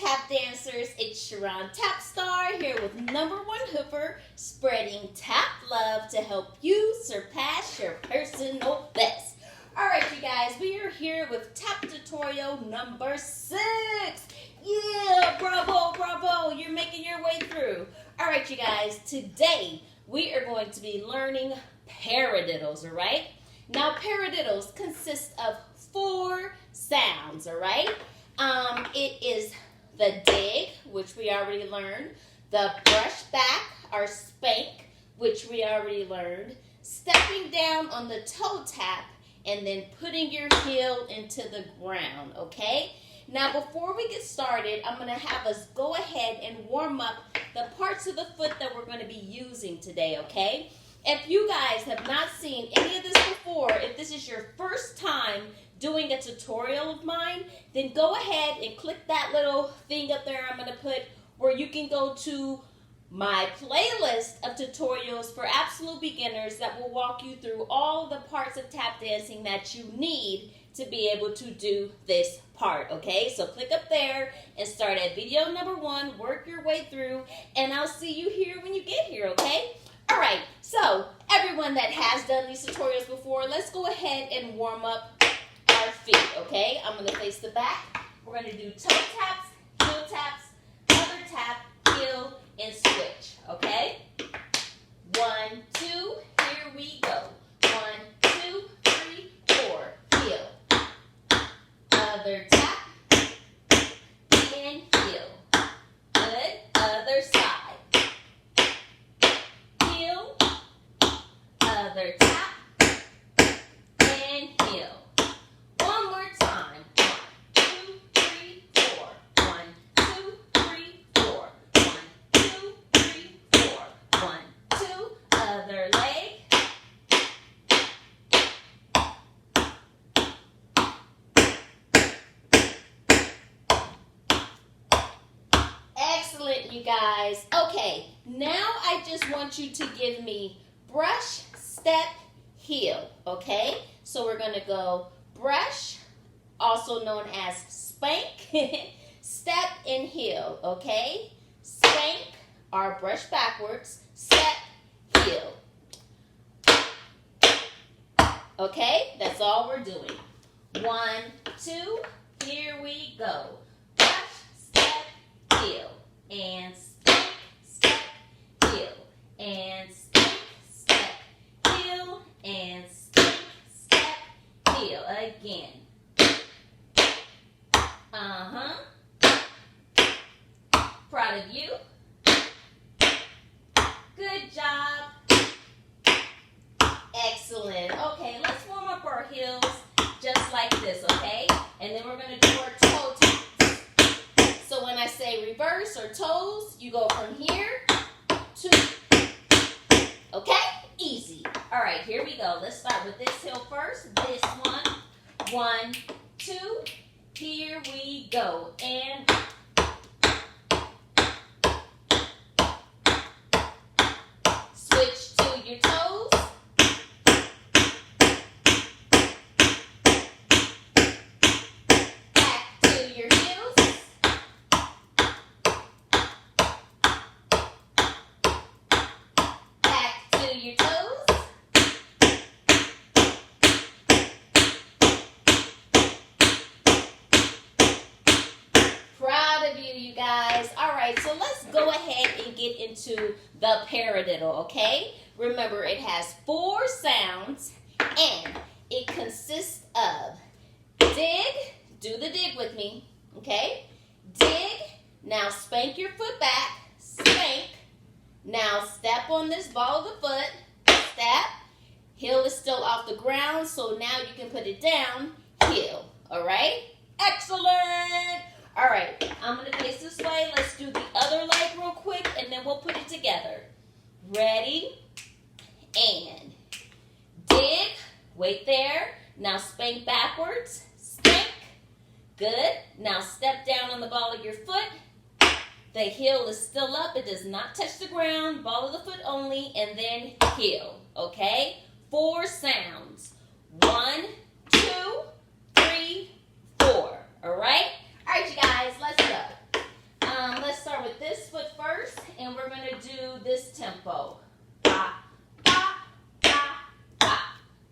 tap dancers, it's Charon Tap Star here with #1 Hoofer, spreading tap love to help you surpass your personal best. Alright you guys, we are here with tap tutorial number 6. Yeah, bravo, bravo, you're making your way through. Alright you guys, today we are going to be learning paradiddles, alright? Now paradiddles consist of 4 sounds, alright? It is the dig, which we already learned, the brush back or spank, which we already learned, stepping down on the toe tap, and then putting your heel into the ground, okay? Now before we get started, I'm going to have us go ahead and warm up the parts of the foot that we're going to be using today, okay? If you guys have not seen any of this before, if this is your first time doing a tutorial of mine, then go ahead and click that little thing up there I'm going to put where you can go to my playlist of tutorials for absolute beginners that will walk you through all the parts of tap dancing that you need to be able to do this part, okay? So click up there and start at video number 1, work your way through, and I'll see you here when you get here, okay? Alright, so everyone that has done these tutorials before, let's go ahead and warm up our feet, okay? I'm going to face the back. We're going to do toe taps, heel taps, other tap, heel, and switch, okay? 1, 2, here we go. 1, 2, 3, 4, heel. Other tap, and heel. Good, other side. Heel, other tap, and heel. One more time. 1, 2, 3, 4. 1, 2, 3, 4. 1, 2, 3, 4. 1, 2, other leg. Excellent, you guys. Okay, now I just want you to give me brush, step, heel, okay? So we're going to go brush, also known as spank, step, and heel, okay? Spank, or brush backwards, step, heel. Okay, that's all we're doing. 1, 2, here we go. Brush, step, heel, and spank, step, heel, and spank, step, heel, and spank, step, heel. Again. Proud of you. Good job. Excellent. Okay, let's warm up our heels just like this, okay? And then we're going to do our toe taps. So when I say reverse or toes, you go from here to, okay? Easy. All right, here we go. Let's start with this heel first. This one. 1, 2, here we go. And switch to your toes. Back to your heels. Back to your toes. Proud of you, you guys. All right, so let's go ahead and get into the paradiddle, okay? Remember, it has 4 sounds, and it consists of dig, do the dig with me, okay? Dig, now spank your foot back, spank. Now step on this ball of the foot, step. Heel is still off the ground, so now you can put it down, heel, all right? Excellent. All right, I'm going to face this way. Let's do the other leg real quick, and then we'll put it together. Ready? And dig. Wait there. Now spank backwards. Spank. Good. Now step down on the ball of your foot. The heel is still up. It does not touch the ground. Ball of the foot only, and then heel. Okay? 4 sounds. 1, 2, 3, 4. All right? All right, you guys, let's go. start with this foot first, and we're going to do this tempo. Ba, ba, ba, ba,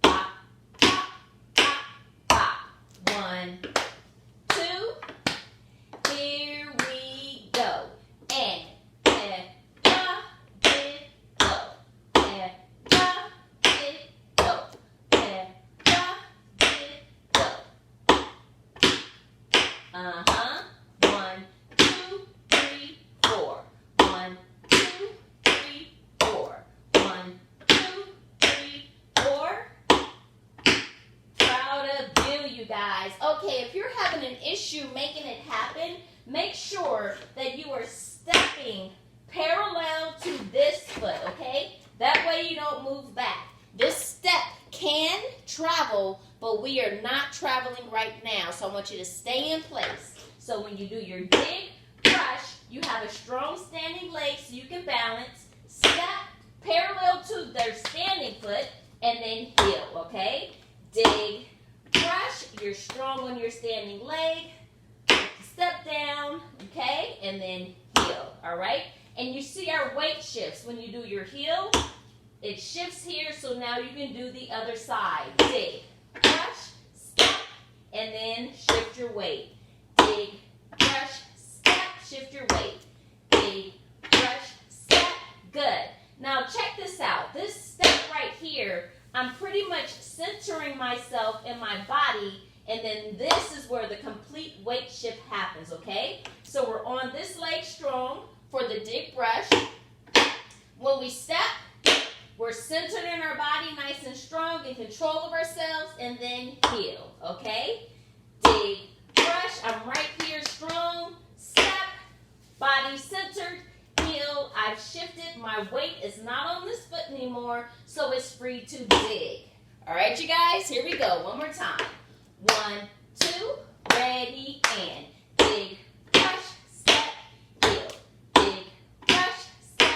ba, ba, ba, ba. 1, 2. Here we go. And guys. Okay, if you're having an issue making it happen, make sure that you are stepping parallel to this foot, okay? That way you don't move back. This step can travel, but we are not traveling right now, so I want you to stay in place. So when you do your dig, brush, you have a strong standing leg so you can balance. Step parallel to their standing foot, and then heel, okay? Dig, brush, you're strong on your standing leg, step down, okay, and then heel, all right? And you see our weight shifts. When you do your heel, it shifts here, so now you can do the other side. Dig, brush, step, and then shift your weight. Dig, brush, step, shift your weight. Dig, brush, step, good. Now check this out. This step right here, I'm pretty much centering myself in my body, and then this is where the complete weight shift happens, okay? So we're on this leg strong for the dig brush. When we step, we're centered in our body, nice and strong, in control of ourselves, and then heel, okay? Dig, brush, I'm right here strong, step, body centered, heel, I've shifted, my weight is not on this foot anymore, so it's free to dig. All right, you guys, here we go, one more time. 1, 2, ready, and dig, brush, step, heel, dig, brush, step,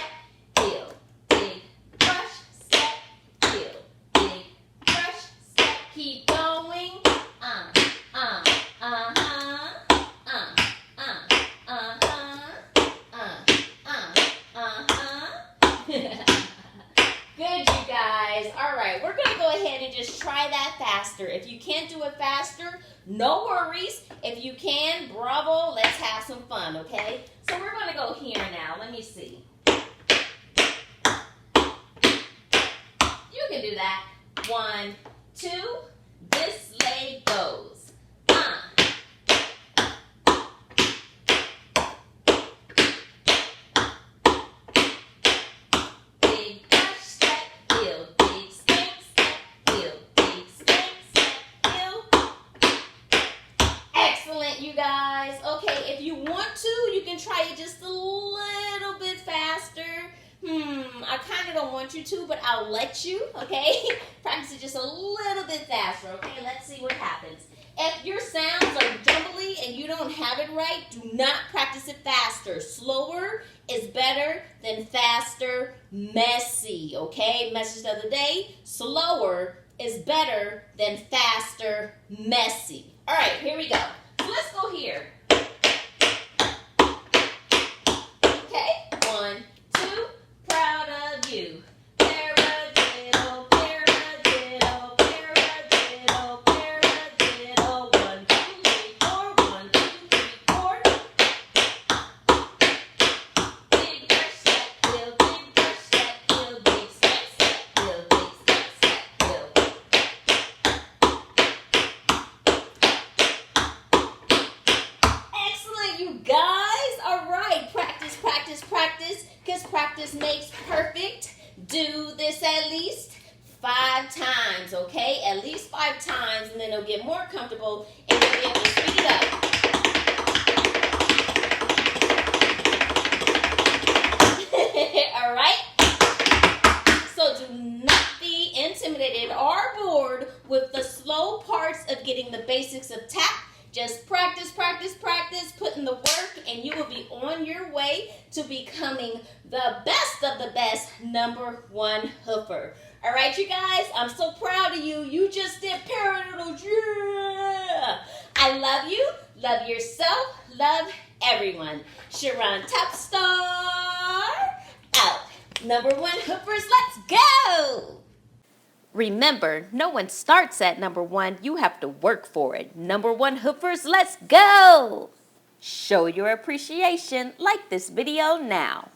heel, dig, brush, step, heel, dig, brush, step, keep going, Good, you guys. All right, we're going to go ahead and just try that faster. If you can't do it faster, no worries. If you can, bravo, let's have some fun, okay? So we're going to go here now. Let me see. You can do that. 1, 2, this leg goes. You guys. Okay, if you want to, you can try it just a little bit faster. I kind of don't want you to, but I'll let you, okay? Practice it just a little bit faster, okay? Let's see what happens. If your sounds are jumbly and you don't have it right, do not practice it faster. Slower is better than faster, messy, okay? Message of the day, slower is better than faster, messy. All right, here we go. Let's go here. Okay, 1, 2, proud of you. Paradiddle, paradiddle, paradiddle, paradiddle. 1, 2, 3, 4. 1, 2, 3, 4. Big brush, step, heel, big brush, step, heel, big step, step, heel, big step, step, heel. You guys, all right, practice, practice, practice, because practice makes perfect. Do this at least 5 times, okay? At least 5 times, and then it'll get more comfortable, and you'll be able to speed it up. All right? So do not be intimidated or bored with the slow parts of getting the basics of tap. Just practice, practice, practice, put in the work, and you will be on your way to becoming the best of the best #1 hoofer. All right, you guys, I'm so proud of you. You just did Paradiddles, yeah! I love you, love yourself, love everyone. Charon Tap Star out. Number one Hoofers, let's go! Remember, no one starts at number one. You have to work for it. Number one Hoofers, let's go! Show your appreciation. Like this video now.